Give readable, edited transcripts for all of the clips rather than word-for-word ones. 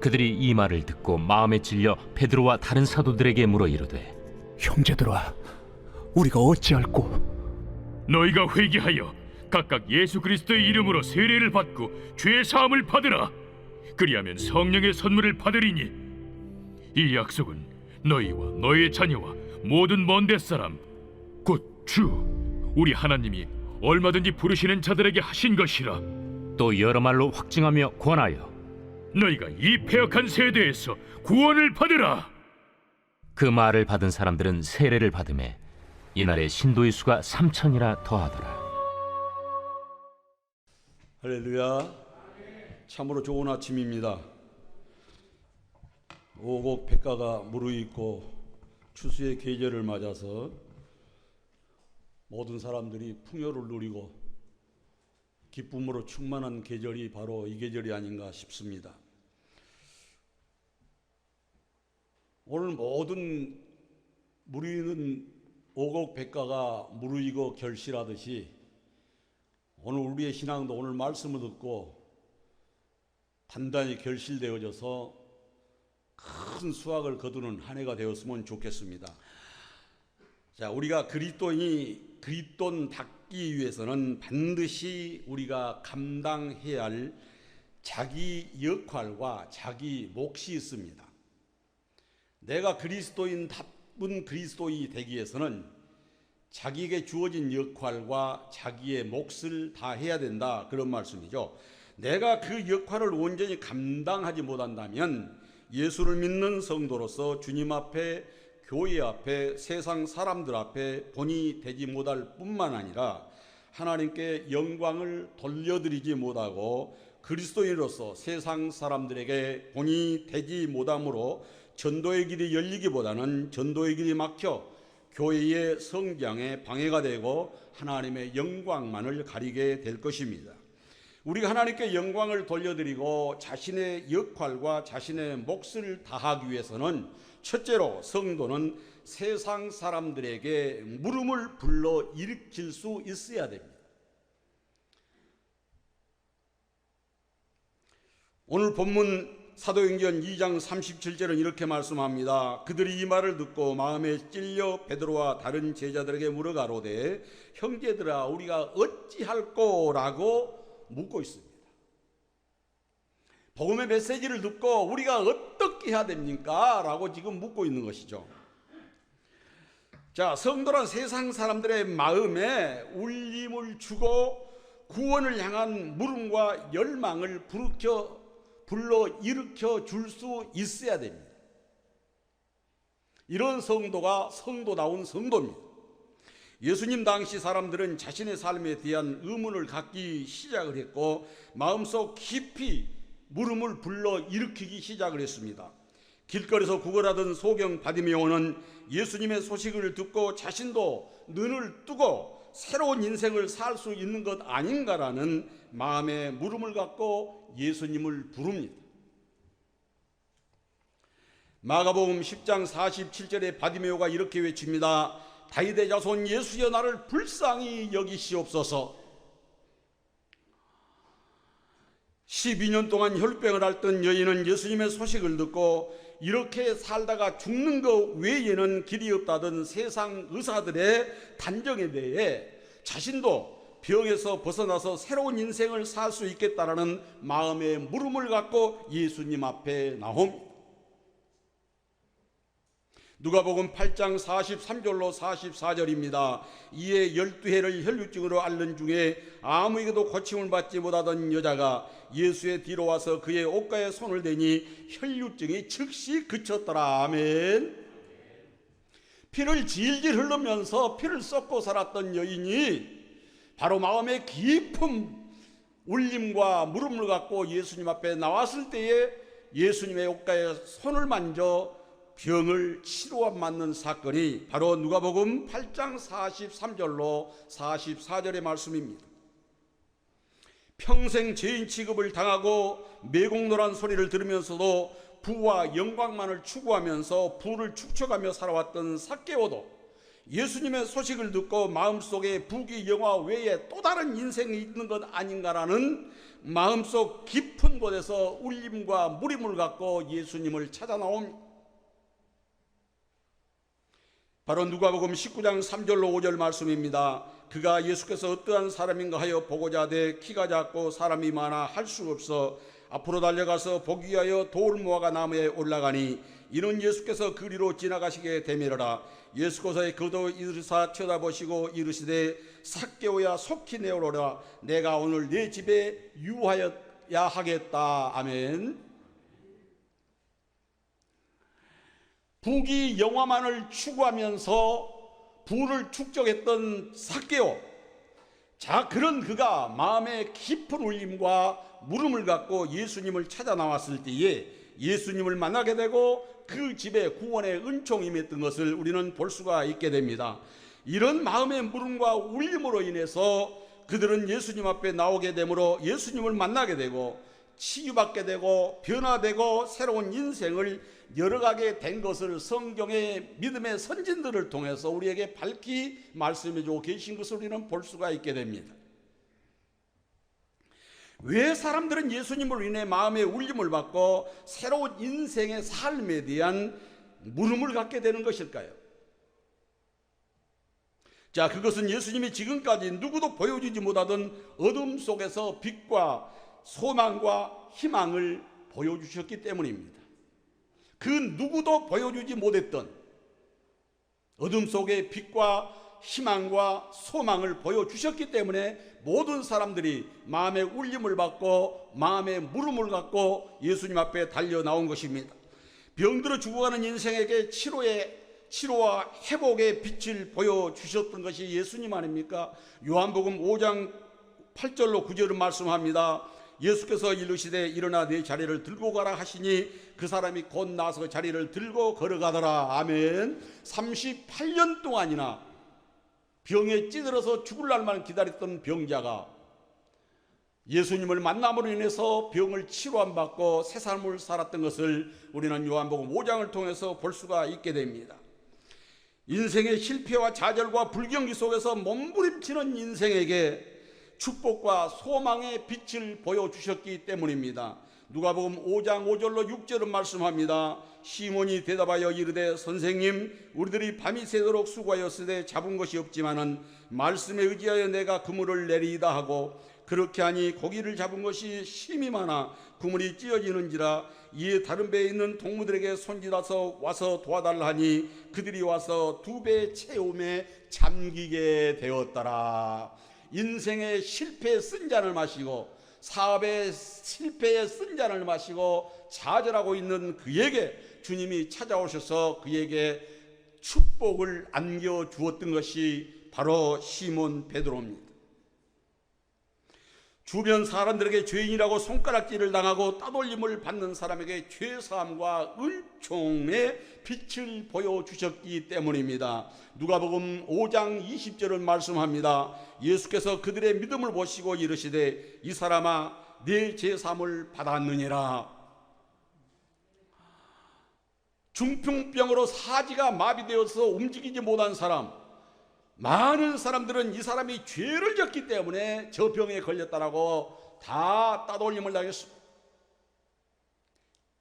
그들이 이 말을 듣고 마음에 찔려 베드로와 다른 사도들에게 물어 이르되, 형제들아, 우리가 어찌할꼬? 너희가 회개하여 각각 예수 그리스도의 이름으로 세례를 받고 죄 사함을 받으라. 그리하면 성령의 선물을 받으리니 이 약속은 너희와 너희의 자녀와 모든 먼데 사람 곧 주 우리 하나님이 얼마든지 부르시는 자들에게 하신 것이라. 또 여러 말로 확증하며 권하여 너희가 이 패역한 세대에서 구원을 받으라. 그 말을 받은 사람들은 세례를 받음에 이날에 신도의 수가 3,000이나 더하더라. 할렐루야. 참으로 좋은 아침입니다. 오곡 백가가 무르익고 추수의 계절을 맞아서 모든 사람들이 풍요를 누리고 기쁨으로 충만한 계절이 바로 이 계절이 아닌가 싶습니다. 오늘 모든 무르익는 오곡 백가가 무르익어 결실하듯이 오늘 우리의 신앙도 오늘 말씀을 듣고 단단히 결실되어져서 큰 수확을 거두는 한 해가 되었으면 좋겠습니다. 자, 우리가 그리스도인답기 위해서는 반드시 우리가 감당해야 할 자기 역할과 자기 몫이 있습니다. 내가 그리스도인답은 그리스도인이 되기 위해서는 자기에게 주어진 역할과 자기의 몫을 다 해야 된다, 그런 말씀이죠. 내가 그 역할을 온전히 감당하지 못한다면 예수를 믿는 성도로서 주님 앞에, 교회 앞에, 세상 사람들 앞에 본이 되지 못할 뿐만 아니라 하나님께 영광을 돌려드리지 못하고 그리스도인으로서 세상 사람들에게 본이 되지 못함으로 전도의 길이 열리기보다는 전도의 길이 막혀 교회의 성장에 방해가 되고 하나님의 영광만을 가리게 될 것입니다. 우리가 하나님께 영광을 돌려드리고 자신의 역할과 자신의 몫을 다하기 위해서는 첫째로 성도는 세상 사람들에게 물음을 불러 일으킬 수 있어야 됩니다. 오늘 본문 사도행전 2장 37절은 이렇게 말씀합니다. 그들이 이 말을 듣고 마음에 찔려 베드로와 다른 제자들에게 물어 가로되, 형제들아, 우리가 어찌할꼬? 라고 묻고 있습니다. 복음의 메시지를 듣고 우리가 어떻게 해야 됩니까? 라고 지금 묻고 있는 것이죠. 자, 성도란 세상 사람들의 마음에 울림을 주고 구원을 향한 물음과 열망을 불러 일으켜 줄 수 있어야 됩니다. 이런 성도가 성도다운 성도입니다. 예수님 당시 사람들은 자신의 삶에 대한 의문을 갖기 시작을 했고 마음속 깊이 물음을 불러 일으키기 시작을 했습니다. 길거리에서 구걸하던 소경 바디메오는 예수님의 소식을 듣고 자신도 눈을 뜨고 새로운 인생을 살 수 있는 것 아닌가라는 마음의 물음을 갖고 예수님을 부릅니다. 마가복음 10장 47절에 바디메오가 이렇게 외칩니다. 다윗의 자손 예수여, 나를 불쌍히 여기시옵소서. 12년 동안 혈병을 앓던 여인은 예수님의 소식을 듣고 이렇게 살다가 죽는 것 외에는 길이 없다던 세상 의사들의 단정에 대해 자신도 병에서 벗어나서 새로운 인생을 살 수 있겠다라는 마음의 물음을 갖고 예수님 앞에 나옵니다. 누가복음 8장 43절로 44절입니다. 이에 12해를 혈루증으로 앓는 중에 아무에게도 고침을 받지 못하던 여자가 예수의 뒤로 와서 그의 옷가에 손을 대니 혈루증이 즉시 그쳤더라. 아멘. 피를 질질 흘리면서 피를 쏟고 살았던 여인이 바로 마음의 깊은 울림과 물음을 갖고 예수님 앞에 나왔을 때에 예수님의 옷가에 손을 만져 병을 치료받는 사건이 바로 누가복음 8장 43절로 44절의 말씀입니다. 평생 죄인 취급을 당하고 매국노란 소리를 들으면서도 부와 영광만을 추구하면서 부를 축적하며 살아왔던 삭개오도 예수님의 소식을 듣고 마음속에 부귀 영화 외에 또 다른 인생이 있는 것 아닌가라는 마음속 깊은 곳에서 울림과 무림을 갖고 예수님을 찾아 나옵니다. 바로 누가복음 19장 3절로 5절 말씀입니다. 그가 예수께서 어떠한 사람인가 하여 보고자 하되 키가 작고 사람이 많아 할 수 없어 앞으로 달려가서 보기 위하여 돌 모아가 나무에 올라가니 이는 예수께서 그리로 지나가시게 되밀어라. 예수께서 그도 이르사 쳐다보시고 이르시되 삭개오야 속히 내오너라. 내가 오늘 내 집에 유하여야 하겠다. 아멘. 부귀 영화만을 추구하면서 부를 축적했던 삭개오, 자, 그런 그가 마음의 깊은 울림과 물음을 갖고 예수님을 찾아 나왔을 때에 예수님을 만나게 되고 그 집에 구원의 은총이 임했던 것을 우리는 볼 수가 있게 됩니다. 이런 마음의 물음과 울림으로 인해서 그들은 예수님 앞에 나오게 되므로 예수님을 만나게 되고 치유받게 되고 변화되고 새로운 인생을 열어가게 된 것을 성경의 믿음의 선진들을 통해서 우리에게 밝히 말씀해 주고 계신 것을 우리는 볼 수가 있게 됩니다. 왜 사람들은 예수님으로 인해 마음의 울림을 받고 새로운 인생의 삶에 대한 물음을 갖게 되는 것일까요? 자, 그것은 예수님이 지금까지 누구도 보여주지 못하던 어둠 속에서 빛과 소망과 희망을 보여주셨기 때문입니다. 그 누구도 보여주지 못했던 어둠 속의 빛과 희망과 소망을 보여주셨기 때문에 모든 사람들이 마음의 울림을 받고 마음의 물음을 갖고 예수님 앞에 달려 나온 것입니다. 병들어 죽어가는 인생에게 치료와 회복의 빛을 보여주셨던 것이 예수님 아닙니까? 요한복음 5장 8절로 9절은 말씀합니다. 예수께서 이르시되 일어나 네 자리를 들고 가라 하시니 그 사람이 곧 나서 자리를 들고 걸어가더라. 아멘. 38년 동안이나 병에 찌들어서 죽을 날만 기다렸던 병자가 예수님을 만남으로 인해서 병을 치료함 받고 새 삶을 살았던 것을 우리는 요한복음 5장을 통해서 볼 수가 있게 됩니다. 인생의 실패와 좌절과 불경기 속에서 몸부림치는 인생에게 축복과 소망의 빛을 보여주셨기 때문입니다. 누가복음 5장 5절로 6절은 말씀합니다. 시몬이 대답하여 이르되 선생님, 우리들이 밤이 새도록 수고하였으되 잡은 것이 없지만은 말씀에 의지하여 내가 그물을 내리이다 하고 그렇게 하니 고기를 잡은 것이 심이 많아 그물이 찢어지는지라. 이에 다른 배에 있는 동무들에게 손짓해서 와서 도와달라 하니 그들이 와서 2배 채움에 잠기게 되었더라. 인생의 실패에 쓴 잔을 마시고 사업의 실패에 쓴 잔을 마시고 좌절하고 있는 그에게 주님이 찾아오셔서 그에게 축복을 안겨주었던 것이 바로 시몬 베드로입니다. 주변 사람들에게 죄인이라고 손가락질을 당하고 따돌림을 받는 사람에게 죄사함과 은총의 빛을 보여주셨기 때문입니다. 누가복음 5장 20절은 말씀합니다. 예수께서 그들의 믿음을 보시고 이르시되 이 사람아 네 죄사함을 받았느니라. 중풍병으로 사지가 마비되어서 움직이지 못한 사람, 많은 사람들은 이 사람이 죄를 졌기 때문에 저 병에 걸렸다라고 다 따돌림을 당했습니다.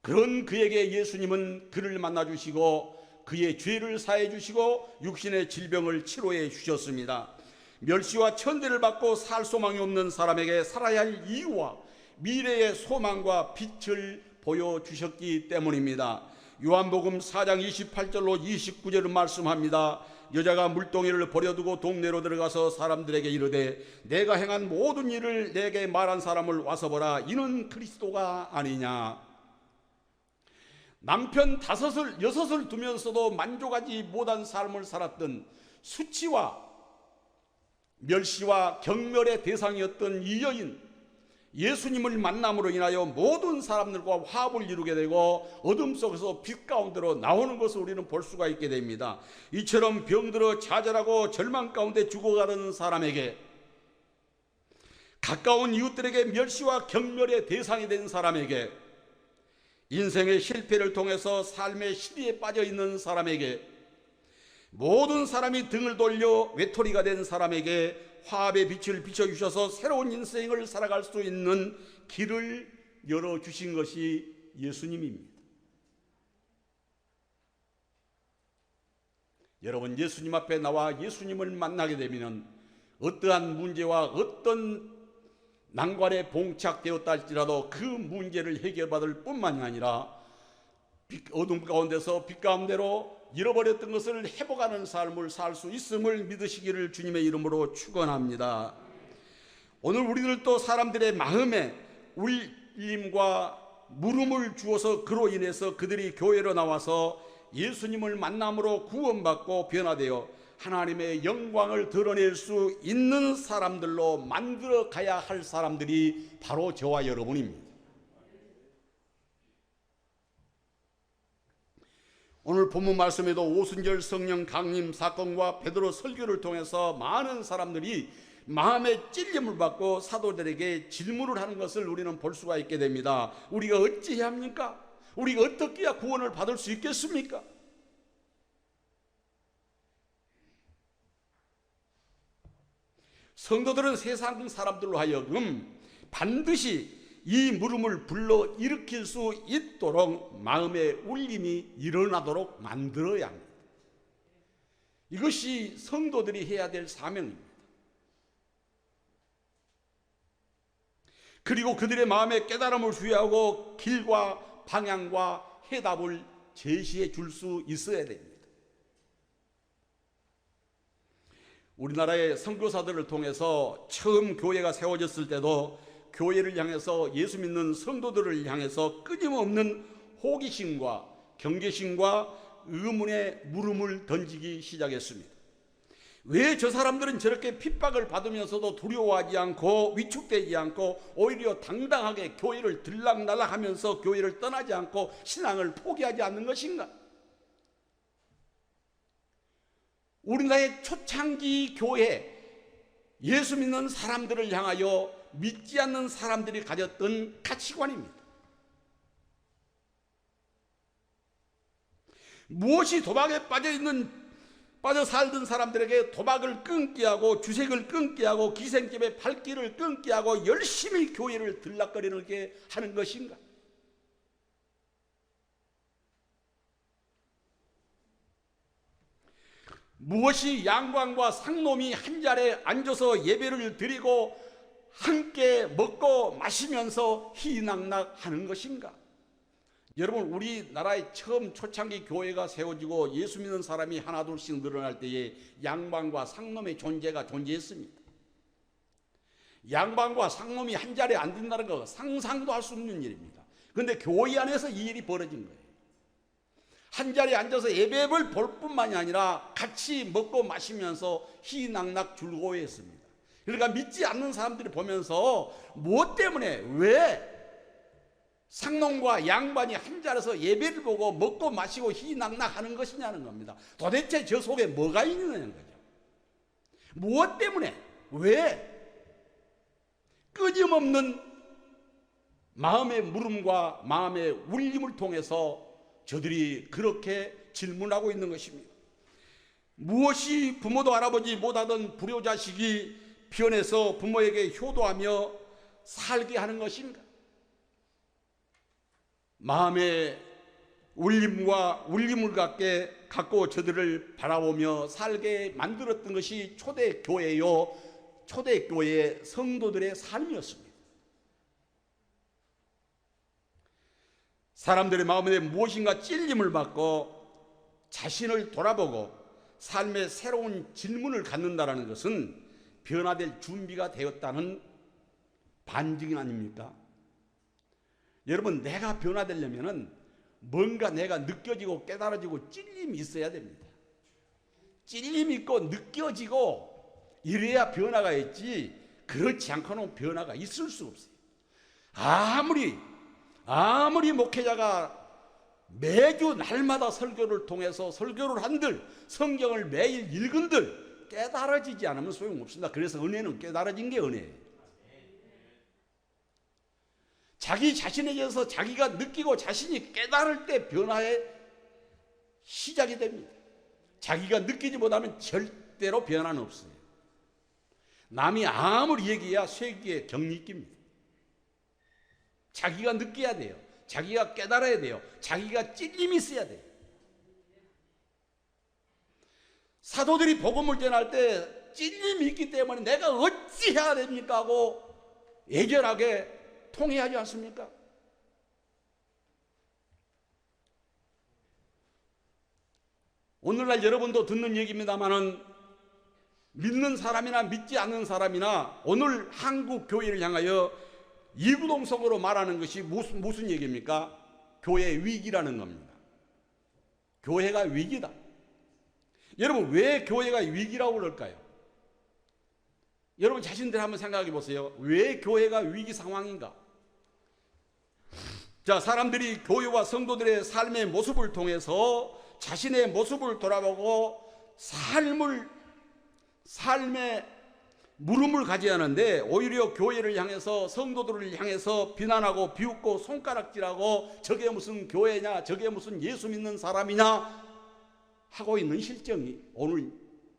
그런 그에게 예수님은 그를 만나주시고 그의 죄를 사해 주시고 육신의 질병을 치료해 주셨습니다. 멸시와 천대를 받고 살 소망이 없는 사람에게 살아야 할 이유와 미래의 소망과 빛을 보여주셨기 때문입니다. 요한복음 4장 28절로 29절은 말씀합니다. 여자가 물동이를 버려두고 동네로 들어가서 사람들에게 이르되 내가 행한 모든 일을 내게 말한 사람을 와서 보라. 이는 그리스도가 아니냐. 남편 5을 6을 두면서도 만족하지 못한 삶을 살았던 수치와 멸시와 경멸의 대상이었던 이 여인, 예수님을 만남으로 인하여 모든 사람들과 화합을 이루게 되고 어둠 속에서 빛 가운데로 나오는 것을 우리는 볼 수가 있게 됩니다. 이처럼 병들어 좌절하고 절망 가운데 죽어가는 사람에게, 가까운 이웃들에게 멸시와 경멸의 대상이 된 사람에게, 인생의 실패를 통해서 삶의 시리에 빠져 있는 사람에게, 모든 사람이 등을 돌려 외톨이가 된 사람에게 화합의 빛을 비춰주셔서 새로운 인생을 살아갈 수 있는 길을 열어주신 것이 예수님입니다. 여러분, 예수님 앞에 나와 예수님을 만나게 되면 어떠한 문제와 어떤 난관에 봉착되었다 할지라도 그 문제를 해결받을 뿐만이 아니라 어둠 가운데서 빛 가운데로 잃어버렸던 것을 회복하는 삶을 살 수 있음을 믿으시기를 주님의 이름으로 축원합니다. 오늘 우리들도 사람들의 마음에 울림과 물음을 주어서 그로 인해서 그들이 교회로 나와서 예수님을 만남으로 구원받고 변화되어 하나님의 영광을 드러낼 수 있는 사람들로 만들어 가야 할 사람들이 바로 저와 여러분입니다. 오늘 본문 말씀에도 오순절 성령 강림 사건과 베드로 설교를 통해서 많은 사람들이 마음의 찔림을 받고 사도들에게 질문을 하는 것을 우리는 볼 수가 있게 됩니다. 우리가 어찌해야 합니까? 우리가 어떻게 해야 구원을 받을 수 있겠습니까? 성도들은 세상 사람들로 하여금 반드시 이 물음을 불러 일으킬 수 있도록 마음의 울림이 일어나도록 만들어야 합니다. 이것이 성도들이 해야 될 사명입니다. 그리고 그들의 마음에 깨달음을 수여하고 길과 방향과 해답을 제시해 줄 수 있어야 됩니다. 우리나라의 선교사들을 통해서 처음 교회가 세워졌을 때도 교회를 향해서 예수 믿는 성도들을 향해서 끊임없는 호기심과 경계심과 의문의 물음을 던지기 시작했습니다. 왜 저 사람들은 저렇게 핍박을 받으면서도 두려워하지 않고 위축되지 않고 오히려 당당하게 교회를 들락날락하면서 교회를 떠나지 않고 신앙을 포기하지 않는 것인가? 우리나라의 초창기 교회, 예수 믿는 사람들을 향하여 믿지 않는 사람들이 가졌던 가치관입니다. 무엇이 도박에 빠져 살던 사람들에게 도박을 끊게 하고 주색을 끊게 하고 기생집의 발길을 끊게 하고 열심히 교회를 들락거리게 하는 것인가? 무엇이 양반과 상놈이 한자리에 앉아서 예배를 드리고 함께 먹고 마시면서 희낙낙하는 것인가? 여러분, 우리나라의 처음 초창기 교회가 세워지고 예수 믿는 사람이 하나둘씩 늘어날 때에 양반과 상놈의 존재가 존재했습니다. 양반과 상놈이 한자리에 앉는다는 거 상상도 할 수 없는 일입니다. 그런데 교회 안에서 이 일이 벌어진 거예요. 한자리에 앉아서 예배를 볼 뿐만이 아니라 같이 먹고 마시면서 희낙낙 즐거워했습니다. 그러니까 믿지 않는 사람들이 보면서 무엇 때문에 왜 상놈과 양반이 한자리에서 예배를 보고 먹고 마시고 희낙낙 하는 것이냐는 겁니다. 도대체 저 속에 뭐가 있느냐는 거죠. 무엇 때문에 왜 끊임없는 마음의 물음과 마음의 울림을 통해서 저들이 그렇게 질문하고 있는 것입니다. 무엇이 부모도 할아버지 못하던 불효자식이 변해서 부모에게 효도하며 살게 하는 것인가? 마음의 울림과 울림을 갖고 저들을 바라보며 살게 만들었던 것이 초대교회요, 초대교회의 성도들의 삶이었습니다. 사람들의 마음에 무엇인가 찔림을 받고 자신을 돌아보고 삶의 새로운 질문을 갖는다는 것은 변화될 준비가 되었다는 반증이 아닙니까? 여러분, 내가 변화되려면 뭔가 내가 느껴지고 깨달아지고 찔림이 있어야 됩니다. 찔림이 있고 느껴지고 이래야 변화가 있지, 그렇지 않고는 변화가 있을 수 없어요. 아무리 목회자가 매주 날마다 설교를 통해서 설교를 한들 성경을 매일 읽은들 깨달아지지 않으면 소용없습니다. 그래서 은혜는 깨달아진 게 은혜예요. 자기 자신에게서 자기가 느끼고 자신이 깨달을 때 변화의 시작이 됩니다. 자기가 느끼지 못하면 절대로 변화는 없어요. 남이 아무리 얘기해야 쇠기에 경이 낍니다. 자기가 느껴야 돼요. 자기가 깨달아야 돼요. 자기가 찔림이 있어야 돼요. 사도들이 복음을 전할 때 찔림이 있기 때문에 내가 어찌 해야 됩니까 하고 애절하게 통회하지 않습니까? 오늘날 여러분도 듣는 얘기입니다만은 믿는 사람이나 믿지 않는 사람이나 오늘 한국 교회를 향하여 이구동성으로 말하는 것이 무슨 얘기입니까? 교회 위기라는 겁니다. 교회가 위기다. 여러분, 왜 교회가 위기라고 그럴까요? 여러분 자신들 한번 생각해 보세요. 왜 교회가 위기 상황인가? 자, 사람들이 교회와 성도들의 삶의 모습을 통해서 자신의 모습을 돌아보고 삶의 물음을 가져야 하는데, 오히려 교회를 향해서, 성도들을 향해서 비난하고 비웃고 손가락질하고 저게 무슨 교회냐, 저게 무슨 예수 믿는 사람이냐 하고 있는 실정이 오늘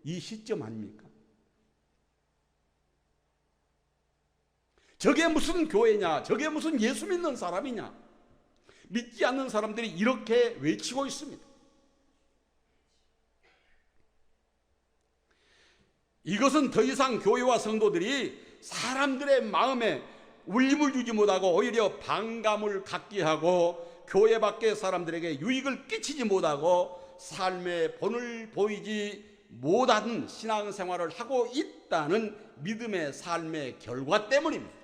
이 시점 아닙니까? 저게 무슨 교회냐, 저게 무슨 예수 믿는 사람이냐, 믿지 않는 사람들이 이렇게 외치고 있습니다. 이것은 더 이상 교회와 성도들이 사람들의 마음에 울림을 주지 못하고 오히려 반감을 갖게 하고 교회 밖의 사람들에게 유익을 끼치지 못하고 삶의 본을 보이지 못하는 신앙생활을 하고 있다는 믿음의 삶의 결과 때문입니다.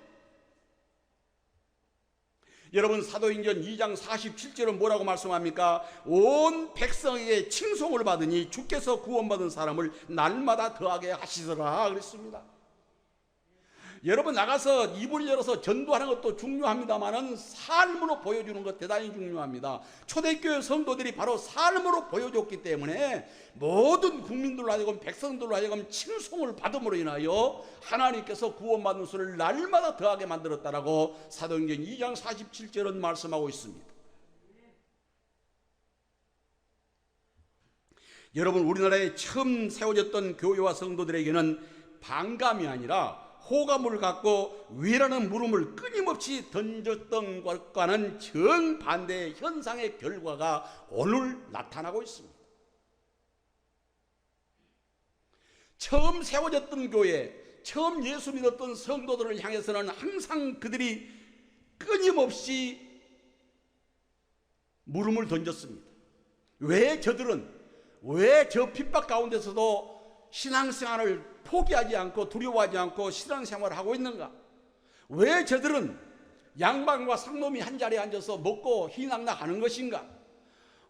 여러분, 사도행전 2장 47절은 뭐라고 말씀합니까? 온 백성에게 칭송을 받으니 주께서 구원받은 사람을 날마다 더하게 하시더라 그랬습니다. 여러분, 나가서 입을 열어서 전도하는 것도 중요합니다만은 삶으로 보여주는 것 대단히 중요합니다. 초대교회 성도들이 바로 삶으로 보여줬기 때문에 모든 국민들로 하여금, 백성들로 하여금 칭송을 받음으로 인하여 하나님께서 구원받는 수를 날마다 더하게 만들었다라고 사도행전 2장 47절은 말씀하고 있습니다. 여러분, 우리나라에 처음 세워졌던 교회와 성도들에게는 반감이 아니라 호감을 갖고 왜라는 물음을 끊임없이 던졌던 것과는 정반대의 현상의 결과가 오늘 나타나고 있습니다. 처음 세워졌던 교회, 처음 예수 믿었던 성도들을 향해서는 항상 그들이 끊임없이 물음을 던졌습니다. 왜 저 핍박 가운데서도 신앙생활을 포기하지 않고 두려워하지 않고 신앙생활을 하고 있는가? 왜 저들은 양반과 상놈이 한 자리에 앉아서 먹고 희낙낙하는 것인가?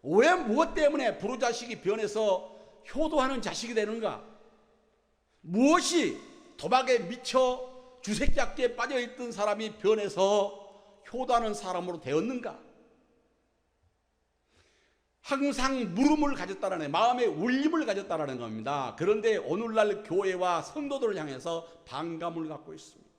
왜 무엇 때문에 부르자식이 변해서 효도하는 자식이 되는가? 무엇이 도박에 미쳐 주색잡기에 빠져있던 사람이 변해서 효도하는 사람으로 되었는가? 항상 물음을 가졌다라는, 마음의 울림을 가졌다라는 겁니다. 그런데 오늘날 교회와 성도들을 향해서 반감을 갖고 있습니다.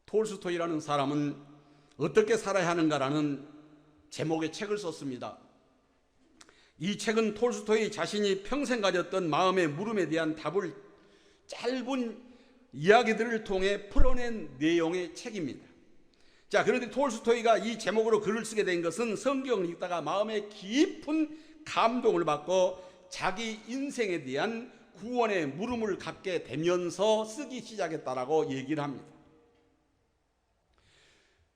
톨스토이라는 사람은 어떻게 살아야 하는가라는 제목의 책을 썼습니다. 이 책은 톨스토이 자신이 평생 가졌던 마음의 물음에 대한 답을 짧은 이야기들을 통해 풀어낸 내용의 책입니다. 자, 그런데 톨스토이가 이 제목으로 글을 쓰게 된 것은 성경을 읽다가 마음에 깊은 감동을 받고 자기 인생에 대한 구원의 물음을 갖게 되면서 쓰기 시작했다라고 얘기를 합니다.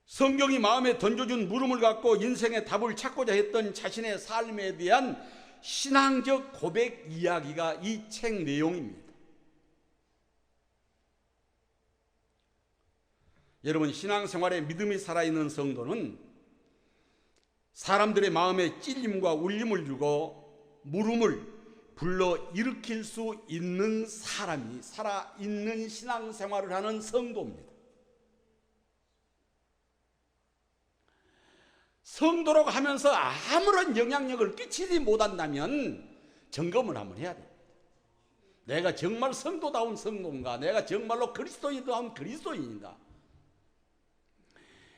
성경이 마음에 던져준 물음을 갖고 인생의 답을 찾고자 했던 자신의 삶에 대한 신앙적 고백 이야기가 이 책 내용입니다. 여러분, 신앙생활에 믿음이 살아있는 성도는 사람들의 마음에 찔림과 울림을 주고 물음을 불러 일으킬 수 있는 사람이 살아있는 신앙생활을 하는 성도입니다. 성도라고 하면서 아무런 영향력을 끼치지 못한다면 점검을 한번 해야 됩니다. 내가 정말 성도다운 성도인가? 내가 정말로 그리스도인다운 그리스도인인가?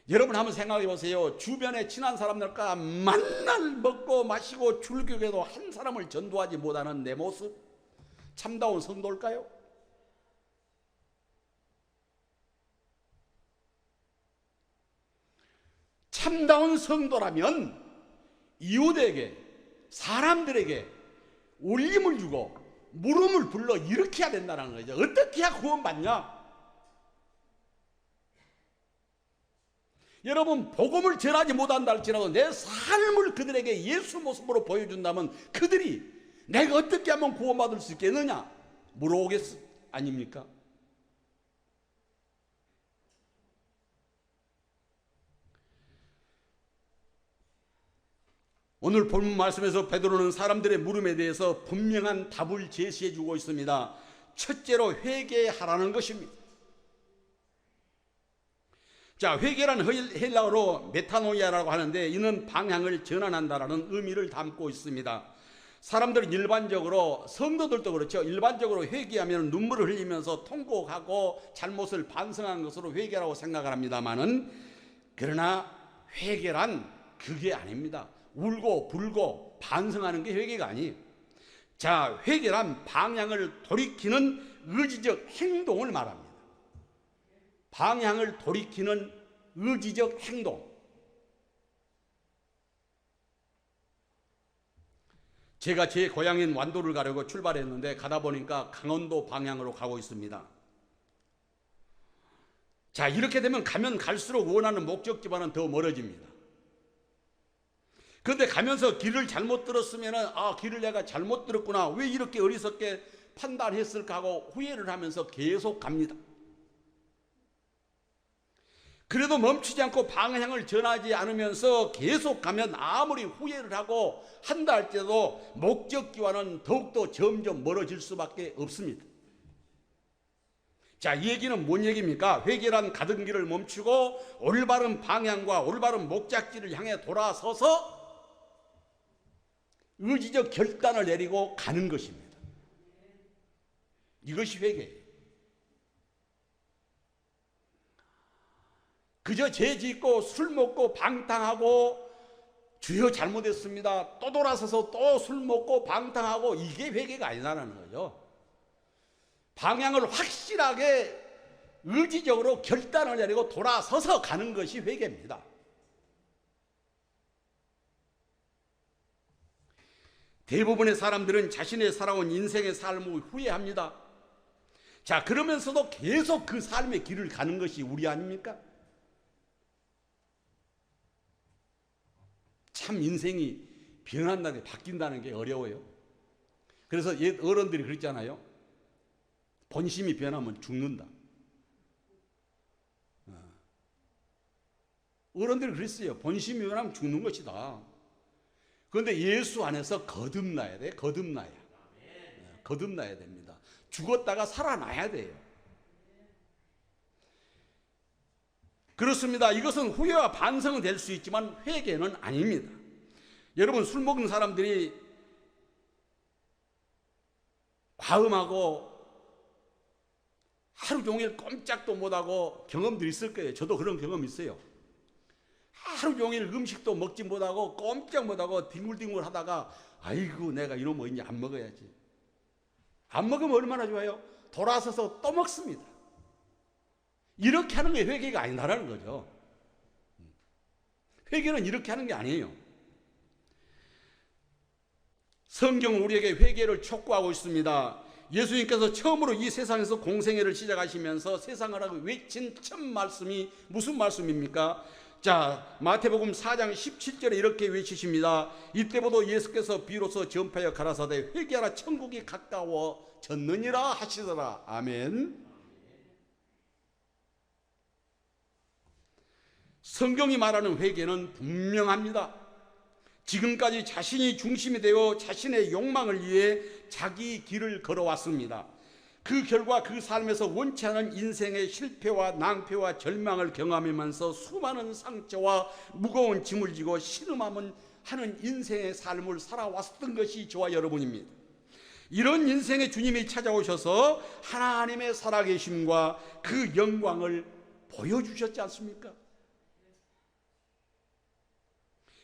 여러분 한번 생각해 보세요. 주변에 친한 사람들과 만날 먹고 마시고 출교해도 한 사람을 전도하지 못하는 내 모습, 참다운 성도일까요? 참다운 성도라면 이웃에게, 사람들에게 울림을 주고 물음을 불러 일으켜야 된다는 거죠. 어떻게 해야 구원받냐? 여러분, 복음을 전하지 못한다 할지라도 내 삶을 그들에게 예수 모습으로 보여준다면 그들이 내가 어떻게 하면 구원받을 수 있겠느냐 물어보겠 아닙니까? 오늘 본문 말씀에서 베드로는 사람들의 물음에 대해서 분명한 답을 제시해 주고 있습니다. 첫째로 회개하라는 것입니다. 자, 회개란 헬라어로 메타노이아라고 하는데 이는 방향을 전환한다라는 의미를 담고 있습니다. 사람들은 일반적으로, 성도들도 그렇죠, 일반적으로 회개하면 눈물을 흘리면서 통곡하고 잘못을 반성한 것으로 회개라고 생각을 합니다마는, 그러나 회개란 그게 아닙니다. 울고 불고 반성하는 게 회개가 아니에요. 자, 회개란 방향을 돌이키는 의지적 행동을 말합니다. 방향을 돌이키는 의지적 행동. 제가 제 고향인 완도를 가려고 출발했는데 가다 보니까 강원도 방향으로 가고 있습니다. 자, 이렇게 되면 가면 갈수록 원하는 목적지와는 더 멀어집니다. 그런데 가면서 길을 잘못 들었으면 길을 내가 잘못 들었구나, 왜 이렇게 어리석게 판단했을까 하고 후회를 하면서 계속 갑니다. 그래도 멈추지 않고 방향을 전하지 않으면서 계속 가면 아무리 후회를 하고 한다 할지라도 목적지와는 더욱더 점점 멀어질 수밖에 없습니다. 자, 이 얘기는 뭔 얘기입니까? 회개란 가던 길을 멈추고 올바른 방향과 올바른 목적지를 향해 돌아서서 의지적 결단을 내리고 가는 것입니다. 이것이 회개예요. 그저 죄 짓고 술 먹고 방탕하고 주여 잘못했습니다, 또 돌아서서 또 술 먹고 방탕하고, 이게 회개가 아니라는 거죠. 방향을 확실하게 의지적으로 결단을 내리고 돌아서서 가는 것이 회개입니다. 대부분의 사람들은 자신의 살아온 인생의 삶을 후회합니다. 자, 그러면서도 계속 그 삶의 길을 가는 것이 우리 아닙니까? 참 인생이 변한다는 게, 바뀐다는 게 어려워요. 그래서 옛 어른들이 그랬잖아요. 본심이 변하면 죽는다. 어른들이 그랬어요. 본심이 변하면 죽는 것이다. 그런데 예수 안에서 거듭나야 돼. 거듭나야. 거듭나야 됩니다. 죽었다가 살아나야 돼요. 그렇습니다. 이것은 후회와 반성은 될 수 있지만 회개는 아닙니다. 여러분, 술 먹는 사람들이 과음하고 하루 종일 꼼짝도 못하고 경험들이 있을 거예요. 저도 그런 경험 있어요. 하루 종일 음식도 먹지 못하고 꼼짝 못하고 뒹굴뒹굴 하다가 아이고 내가 이러면 이제 안 먹어야지. 안 먹으면 얼마나 좋아요? 돌아서서 또 먹습니다. 이렇게 하는 게 회개가 아니다라는 거죠. 회개는 이렇게 하는 게 아니에요. 성경은 우리에게 회개를 촉구하고 있습니다. 예수님께서 처음으로 이 세상에서 공생애를 시작하시면서 세상을 하고 외친 첫 말씀이 무슨 말씀입니까? 자, 마태복음 4장 17절에 이렇게 외치십니다. 이때보다 예수께서 비로소 전파하여 가라사대 회개하라 천국이 가까워졌느니라 하시더라. 아멘. 성경이 말하는 회개는 분명합니다. 지금까지 자신이 중심이 되어 자신의 욕망을 위해 자기 길을 걸어왔습니다. 그 결과 그 삶에서 원치 않은 인생의 실패와 낭패와 절망을 경험하면서 수많은 상처와 무거운 짐을 지고 신음하는 인생의 삶을 살아왔던 것이 저와 여러분입니다. 이런 인생의 주님이 찾아오셔서 하나님의 살아계심과 그 영광을 보여주셨지 않습니까?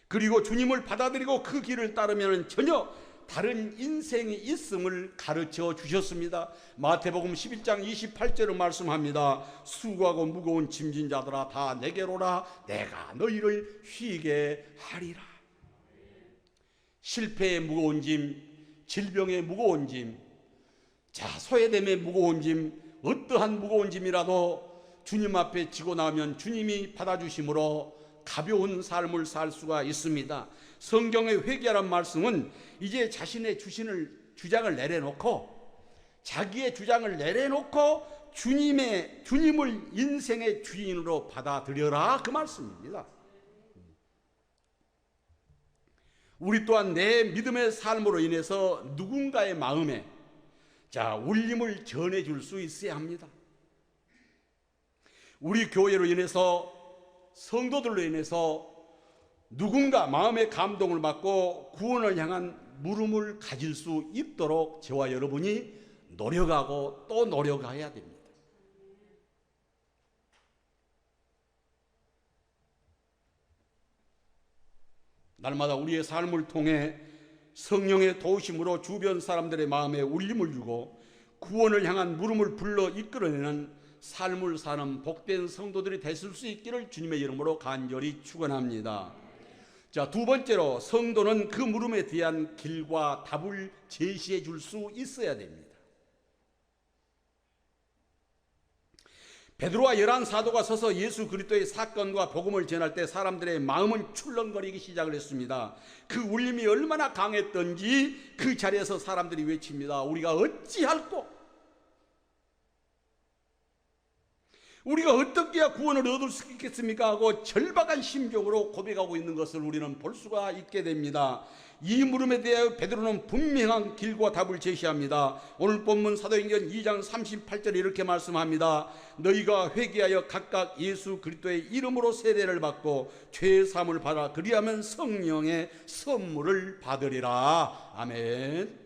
그리고 주님을 받아들이고 그 길을 따르면 전혀 다른 인생이 있음을 가르쳐 주셨습니다. 마태복음 11장 28절을 말씀합니다. 수고하고 무거운 짐진 자들아 다 내게로 오라. 내가 너희를 쉬게 하리라. 실패의 무거운 짐, 질병의 무거운 짐, 소외됨의 무거운 짐, 어떠한 무거운 짐이라도 주님 앞에 지고 나오면 주님이 받아주심으로 가벼운 삶을 살 수가 있습니다. 성경의 회개하라는 말씀은 이제 자신의 주장을 내려놓고, 자기의 주장을 내려놓고 주님을 인생의 주인으로 받아들여라, 그 말씀입니다. 우리 또한 내 믿음의 삶으로 인해서 누군가의 마음에 울림을 전해줄 수 있어야 합니다. 우리 교회로 인해서, 성도들로 인해서 누군가 마음의 감동을 받고 구원을 향한 물음을 가질 수 있도록 저와 여러분이 노력하고 또 노력해야 됩니다. 날마다 우리의 삶을 통해 성령의 도우심으로 주변 사람들의 마음에 울림을 주고 구원을 향한 물음을 불러 이끌어내는 삶을 사는 복된 성도들이 되실 수 있기를 주님의 이름으로 간절히 축원합니다. 두 번째로, 성도는 그 물음에 대한 길과 답을 제시해 줄 수 있어야 됩니다. 베드로와 11 사도가 서서 예수 그리스도의 사건과 복음을 전할 때 사람들의 마음은 출렁거리기 시작을 했습니다. 그 울림이 얼마나 강했던지 그 자리에서 사람들이 외칩니다. 우리가 어찌할꼬? 우리가 어떻게 해야 구원을 얻을 수 있겠습니까? 하고 절박한 심정으로 고백하고 있는 것을 우리는 볼 수가 있게 됩니다. 이 물음에 대하여 베드로는 분명한 길과 답을 제시합니다. 오늘 본문 사도행전 2장 38절에 이렇게 말씀합니다. 너희가 회개하여 각각 예수 그리스도의 이름으로 세례를 받고 죄 사함을 받아 그리하면 성령의 선물을 받으리라. 아멘.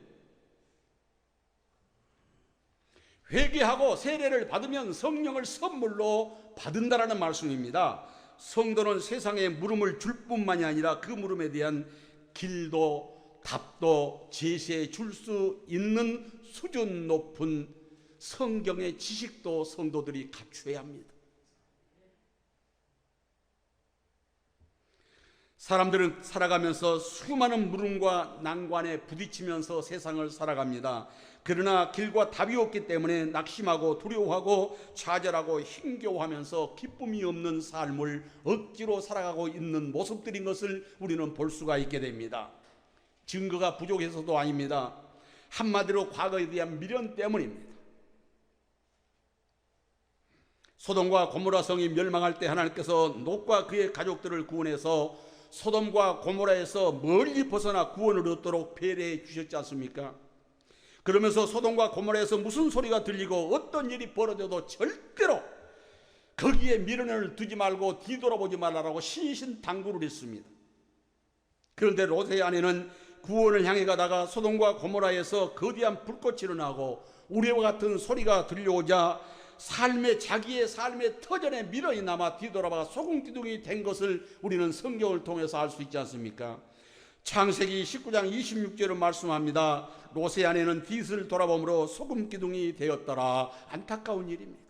회개하고 세례를 받으면 성령을 선물로 받는다라는 말씀입니다. 성도는 세상에 물음을 줄 뿐만이 아니라 그 물음에 대한 길도 답도 제시해 줄 수 있는 수준 높은 성경의 지식도 성도들이 갖추어야 합니다. 사람들은 살아가면서 수많은 물음과 난관에 부딪히면서 세상을 살아갑니다. 그러나 길과 답이 없기 때문에 낙심하고 두려워하고 좌절하고 힘겨워하면서 기쁨이 없는 삶을 억지로 살아가고 있는 모습들인 것을 우리는 볼 수가 있게 됩니다. 증거가 부족해서도 아닙니다. 한마디로 과거에 대한 미련 때문입니다. 소돔과 고모라 성이 멸망할 때 하나님께서 롯과 그의 가족들을 구원해서 소돔과 고모라에서 멀리 벗어나 구원을 얻도록 배려해 주셨지 않습니까? 그러면서 소돔과 고모라에서 무슨 소리가 들리고 어떤 일이 벌어져도 절대로 거기에 미련을 두지 말고 뒤돌아보지 말라고 신신당부를 했습니다. 그런데 롯의 아내는 구원을 향해 가다가 소돔과 고모라에서 거대한 불꽃이 일어나고 우레와 같은 소리가 들려오자 자기의 삶의 터전에 미련이 남아 뒤돌아봐 소금기둥이 된 것을 우리는 성경을 통해서 알 수 있지 않습니까? 창세기 19장 26절을 말씀합니다. 롯의 아내는 뒤를 돌아보므로 소금기둥이 되었더라. 안타까운 일입니다.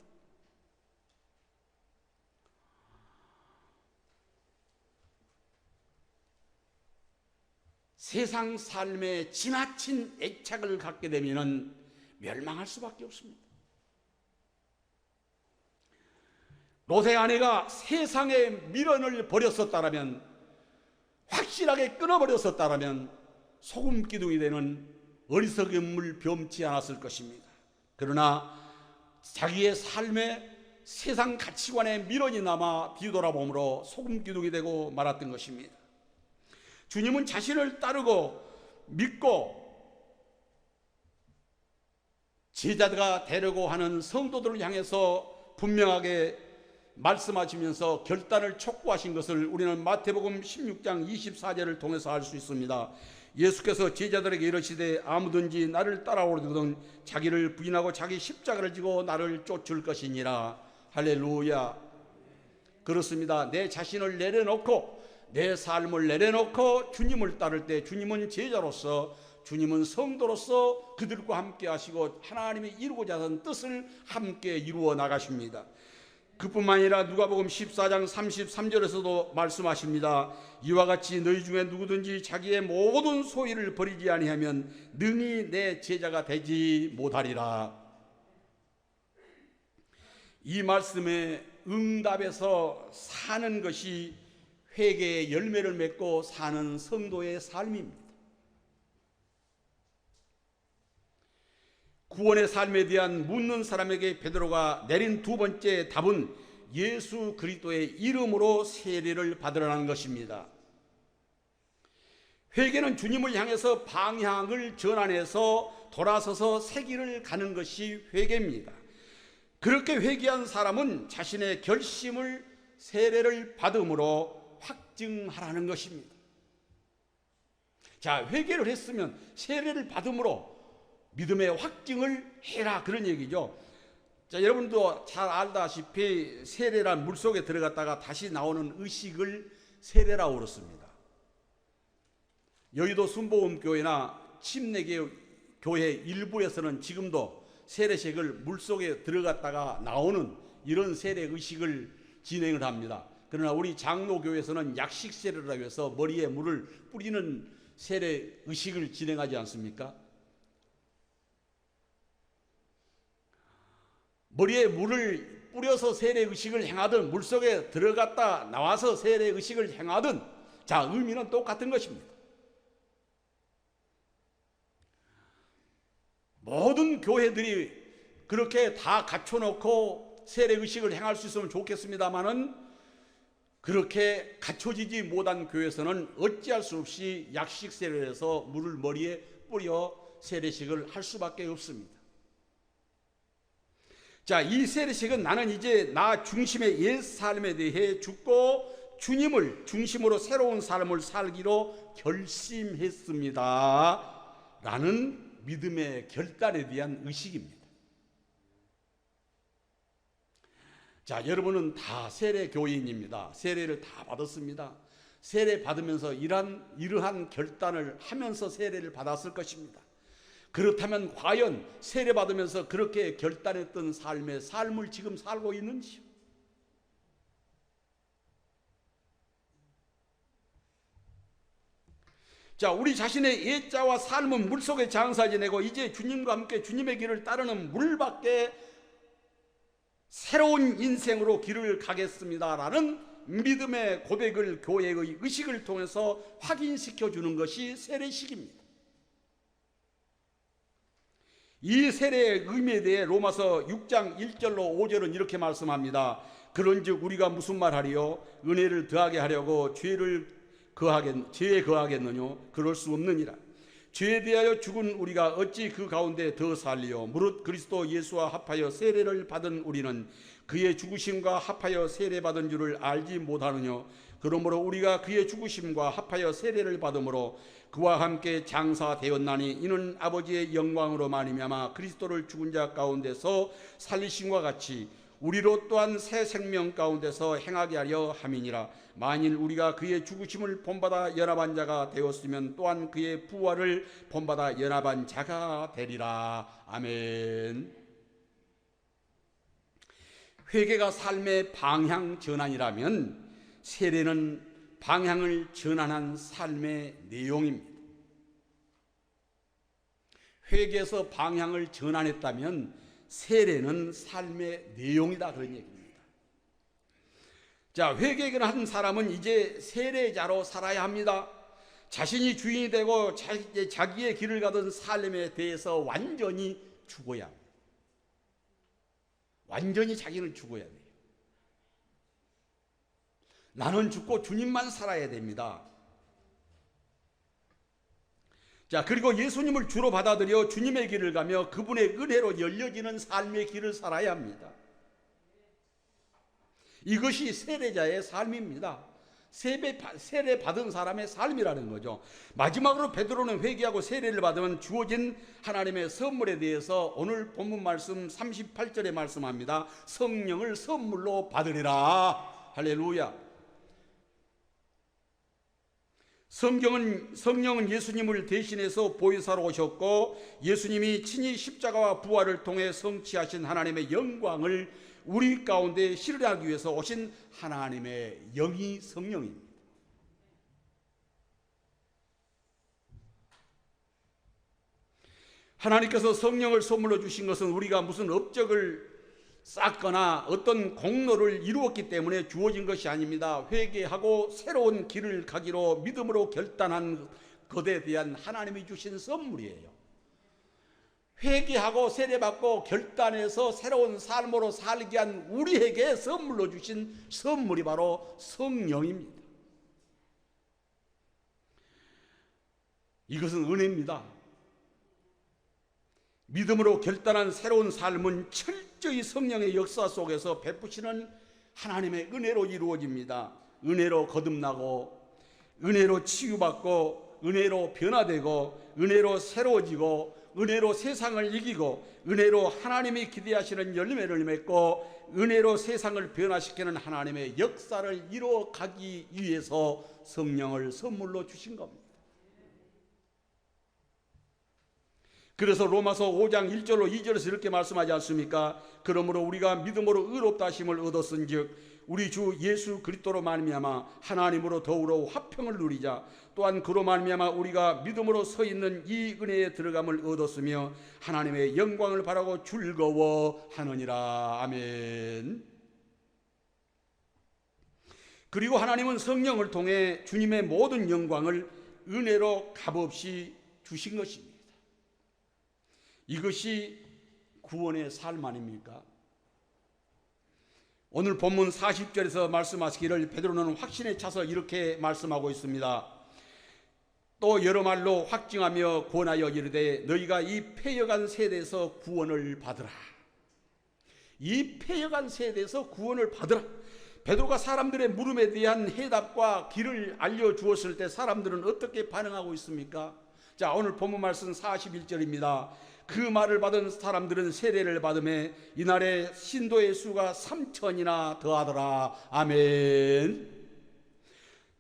세상 삶에 지나친 애착을 갖게 되면 멸망할 수밖에 없습니다. 롯의 아내가 세상의 미련을 버렸었다면, 확실하게 끊어버렸었다면 소금기둥이 되는 어리석음을 범치 않았을 것입니다. 그러나 자기의 삶에 세상 가치관에 미련이 남아 뒤돌아보므로 소금기둥이 되고 말았던 것입니다. 주님은 자신을 따르고 믿고 제자가 되려고 하는 성도들을 향해서 분명하게 말씀하시면서 결단을 촉구하신 것을 우리는 마태복음 16장 24절을 통해서 알 수 있습니다. 예수께서 제자들에게 이르시되 아무든지 나를 따라오려거든 자기를 부인하고 자기 십자가를 지고 나를 쫓을 것이니라. 할렐루야. 그렇습니다. 내 자신을 내려놓고 내 삶을 내려놓고 주님을 따를 때 주님은 제자로서 주님은 성도로서 그들과 함께 하시고 하나님이 이루고자 하는 뜻을 함께 이루어 나가십니다. 그뿐만 아니라 누가복음 14장 33절에서도 말씀하십니다. 이와 같이 너희 중에 누구든지 자기의 모든 소유를 버리지 아니하면 능히 내 제자가 되지 못하리라. 이 말씀에 응답해서 사는 것이 회개의 열매를 맺고 사는 성도의 삶입니다. 구원의 삶에 대한 묻는 사람에게 베드로가 내린 두 번째 답은 예수 그리스도의 이름으로 세례를 받으라는 것입니다. 회개는 주님을 향해서 방향을 전환해서 돌아서서 새 길을 가는 것이 회개입니다. 그렇게 회개한 사람은 자신의 결심을 세례를 받음으로 확증하라는 것입니다. 자, 회개를 했으면 세례를 받음으로 믿음의 확증을 해라, 그런 얘기죠. 자, 여러분도 잘 알다시피 세례란 물속에 들어갔다가 다시 나오는 의식을 세례라고 그렇습니다. 여의도 순복음교회나 침례교회 일부에서는 지금도 세례식을 물속에 들어갔다가 나오는 이런 세례 의식을 진행을 합니다. 그러나 우리 장로교회에서는 약식 세례라고 해서 머리에 물을 뿌리는 세례 의식을 진행하지 않습니까? 머리에 물을 뿌려서 세례 의식을 행하든 물속에 들어갔다 나와서 세례 의식을 행하든 자, 의미는 똑같은 것입니다. 모든 교회들이 그렇게 다 갖춰놓고 세례 의식을 행할 수 있으면 좋겠습니다만은 그렇게 갖춰지지 못한 교회에서는 어찌할 수 없이 약식 세례를 해서 물을 머리에 뿌려 세례식을 할 수밖에 없습니다. 자, 이 세례식은 나는 이제 나 중심의 옛 삶에 대해 죽고 주님을 중심으로 새로운 삶을 살기로 결심했습니다 라는 믿음의 결단에 대한 의식입니다. 자, 여러분은 다 세례 교인입니다. 세례를 다 받았습니다. 세례 받으면서 이러한 결단을 하면서 세례를 받았을 것입니다. 그렇다면 과연 세례 받으면서 그렇게 결단했던 삶을 지금 살고 있는지요? 자, 우리 자신의 옛자와 삶은 물속에 장사 지내고 이제 주님과 함께 주님의 길을 따르는 물밖에 새로운 인생으로 길을 가겠습니다라는 믿음의 고백을 교회의 의식을 통해서 확인시켜 주는 것이 세례식입니다. 이 세례의 의미에 대해 로마서 6장 1절로 5절은 이렇게 말씀합니다. 그런즉 우리가 무슨 말하리요? 은혜를 더하게 하려고 죄에 거하겠느냐? 그럴 수 없느니라. 죄에 대하여 죽은 우리가 어찌 그 가운데 더 살리요? 무릇 그리스도 예수와 합하여 세례를 받은 우리는 그의 죽으심과 합하여 세례받은 줄을 알지 못하느냐? 그러므로 우리가 그의 죽으심과 합하여 세례를 받음으로 그와 함께 장사되었나니 이는 아버지의 영광으로 말미암아 그리스도를 죽은 자 가운데서 살리심과 같이 우리로 또한 새 생명 가운데서 행하게 하려 함이니라. 만일 우리가 그의 죽으심을 본받아 연합한 자가 되었으면 또한 그의 부활을 본받아 연합한 자가 되리라. 아멘. 회개가 삶의 방향 전환이라면 세례는 방향을 전환한 삶의 내용입니다. 회개에서 방향을 전환했다면 세례는 삶의 내용이다, 그런 얘기입니다. 자, 회개를 한 사람은 이제 세례자로 살아야 합니다. 자신이 주인이 되고 자기의 길을 가던 삶에 대해서 완전히 죽어야 합니다. 완전히 자기는 죽어야 돼요. 나는 죽고 주님만 살아야 됩니다. 자, 그리고 예수님을 주로 받아들여 주님의 길을 가며 그분의 은혜로 열려지는 삶의 길을 살아야 합니다. 이것이 세례자의 삶입니다. 세례 받은 사람의 삶이라는 거죠. 마지막으로 베드로는 회개하고 세례를 받으면 주어진 하나님의 선물에 대해서 오늘 본문 말씀 38절에 말씀합니다. 성령을 선물로 받으리라. 할렐루야. 성령은 예수님을 대신해서 보혜사로 오셨고 예수님이 친히 십자가와 부활을 통해 성취하신 하나님의 영광을 우리 가운데 실현하기 위해서 오신 하나님의 영이 성령입니다. 하나님께서 성령을 선물로 주신 것은 우리가 무슨 업적을 쌓거나 어떤 공로를 이루었기 때문에 주어진 것이 아닙니다. 회개하고 새로운 길을 가기로 믿음으로 결단한 것에 대한 하나님이 주신 선물이에요. 회개하고 세례받고 결단해서 새로운 삶으로 살게 한 우리에게 선물로 주신 선물이 바로 성령입니다. 이것은 은혜입니다. 믿음으로 결단한 새로운 삶은 철저히 성령의 역사 속에서 베푸시는 하나님의 은혜로 이루어집니다. 은혜로 거듭나고, 은혜로 치유받고, 은혜로 변화되고, 은혜로 새로워지고, 은혜로 세상을 이기고, 은혜로 하나님이 기대하시는 열매를 맺고, 은혜로 세상을 변화시키는 하나님의 역사를 이루어가기 위해서 성령을 선물로 주신 겁니다. 그래서 로마서 5장 1절로 2절에서 이렇게 말씀하지 않습니까? 그러므로 우리가 믿음으로 의롭다 하심을 얻었은즉 우리 주 예수 그리스도로 말미암아 하나님으로 더불어 화평을 누리자. 또한 그로 말미암아 우리가 믿음으로 서 있는 이 은혜에 들어감을 얻었으며 하나님의 영광을 바라고 즐거워하느니라. 아멘. 그리고 하나님은 성령을 통해 주님의 모든 영광을 은혜로 값없이 주신 것입니다. 이것이 구원의 삶 아닙니까? 오늘 본문 40절에서 말씀하시기를 베드로는 확신에 차서 이렇게 말씀하고 있습니다. 또 여러 말로 확증하며 권하여 이르되 너희가 이 패역한 세대에서 구원을 받으라. 이 패역한 세대에서 구원을 받으라. 베드로가 사람들의 물음에 대한 해답과 길을 알려주었을 때 사람들은 어떻게 반응하고 있습니까? 자, 오늘 본문 말씀 41절입니다. 그 말을 받은 사람들은 세례를 받음에 이날에 신도의 수가 3,000이나 더하더라. 아멘.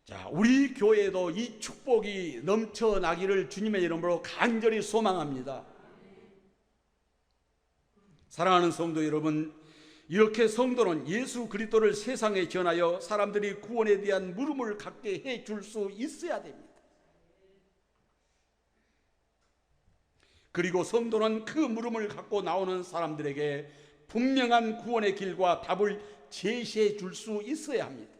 자, 우리 교회도 이 축복이 넘쳐나기를 주님의 이름으로 간절히 소망합니다. 사랑하는 성도 여러분, 이렇게 성도는 예수 그리스도를 세상에 전하여 사람들이 구원에 대한 물음을 갖게 해줄 수 있어야 됩니다. 그리고 성도는 그 물음을 갖고 나오는 사람들에게 분명한 구원의 길과 답을 제시해 줄 수 있어야 합니다.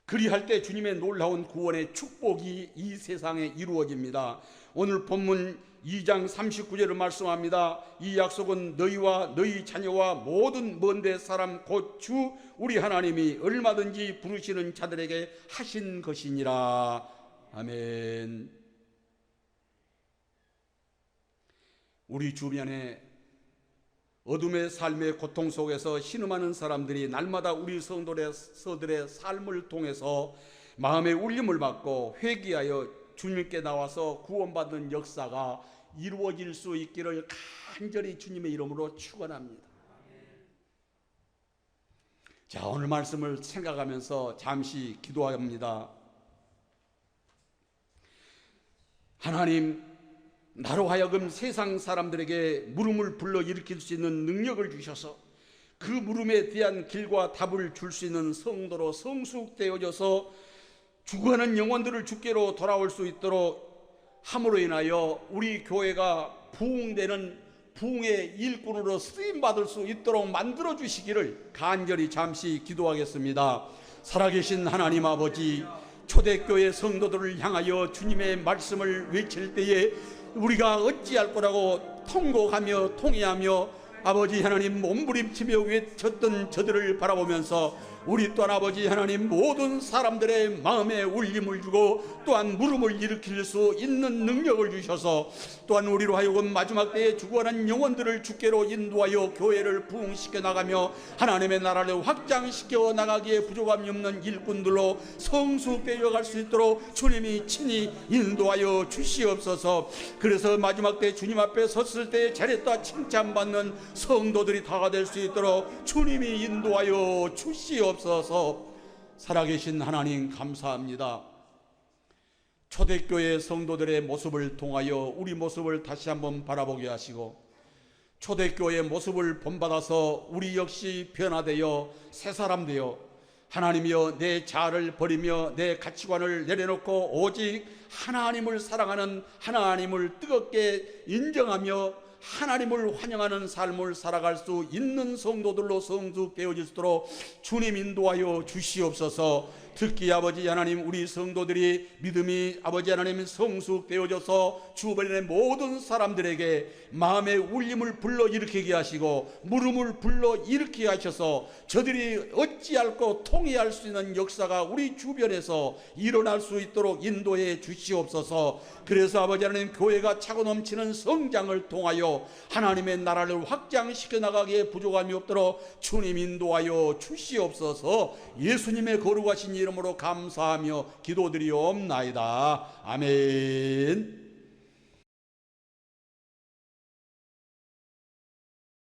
그리할 때 주님의 놀라운 구원의 축복이 이 세상에 이루어집니다. 오늘 본문 2장 39절을 말씀합니다. 이 약속은 너희와 너희 자녀와 모든 먼데 사람 곧 주 우리 하나님이 얼마든지 부르시는 자들에게 하신 것이니라. 아멘. 우리 주변에 어둠의 삶의 고통 속에서 신음하는 사람들이 날마다 우리 성도들의 삶을 통해서 마음의 울림을 받고 회개하여 주님께 나와서 구원받는 역사가 이루어질 수 있기를 간절히 주님의 이름으로 축원합니다. 자, 오늘 말씀을 생각하면서 잠시 기도합니다. 하나님, 나로 하여금 세상 사람들에게 물음을 불러일으킬 수 있는 능력을 주셔서 그 물음에 대한 길과 답을 줄 수 있는 성도로 성숙되어져서 죽어가는 영혼들을 주께로 돌아올 수 있도록 함으로 인하여 우리 교회가 부흥되는 부흥의 일꾼으로 쓰임받을 수 있도록 만들어 주시기를 간절히 잠시 기도하겠습니다. 살아계신 하나님 아버지, 초대교회 성도들을 향하여 주님의 말씀을 외칠 때에 우리가 어찌할 거라고 통곡하며 통회하며 아버지 하나님 몸부림치며 외쳤던 저들을 바라보면서 우리 또한 아버지 하나님 모든 사람들의 마음에 울림을 주고 또한 물음을 일으킬 수 있는 능력을 주셔서 또한 우리로 하여금 마지막 때에 죽어가는 영혼들을 주께로 인도하여 교회를 부흥시켜 나가며 하나님의 나라를 확장시켜 나가기에 부족함이 없는 일꾼들로 성숙되어 갈 수 있도록 주님이 친히 인도하여 주시옵소서. 그래서 마지막 때 주님 앞에 섰을 때 잘했다 칭찬받는 성도들이 다가 될 수 있도록 주님이 인도하여 주시옵소서. 살아계신 하나님 감사합니다. 초대교회 성도들의 모습을 통하여 우리 모습을 다시 한번 바라보게 하시고, 초대교회의 모습을 본받아서 우리 역시 변화되어 새 사람 되어 하나님이여 내 자아를 버리며 내 가치관을 내려놓고 오직 하나님을 사랑하는, 하나님을 뜨겁게 인정하며 하나님을 환영하는 삶을 살아갈 수 있는 성도들로 성숙되어질 수 있도록 주님 인도하여 주시옵소서. 특히 아버지 하나님, 우리 성도들이 믿음이 아버지 하나님 성숙되어져서 주변의 모든 사람들에게 마음의 울림을 불러일으키게 하시고 물음을 불러일으키게 하셔서 저들이 어찌할고 통해할 수 있는 역사가 우리 주변에서 일어날 수 있도록 인도해 주시옵소서. 그래서 아버지 하나님, 교회가 차고 넘치는 성장을 통하여 하나님의 나라를 확장시켜 나가기에 부족함이 없도록 주님 인도하여 주시옵소서. 예수님의 거룩하신 이름으로 감사하며 기도드리옵나이다. 아멘.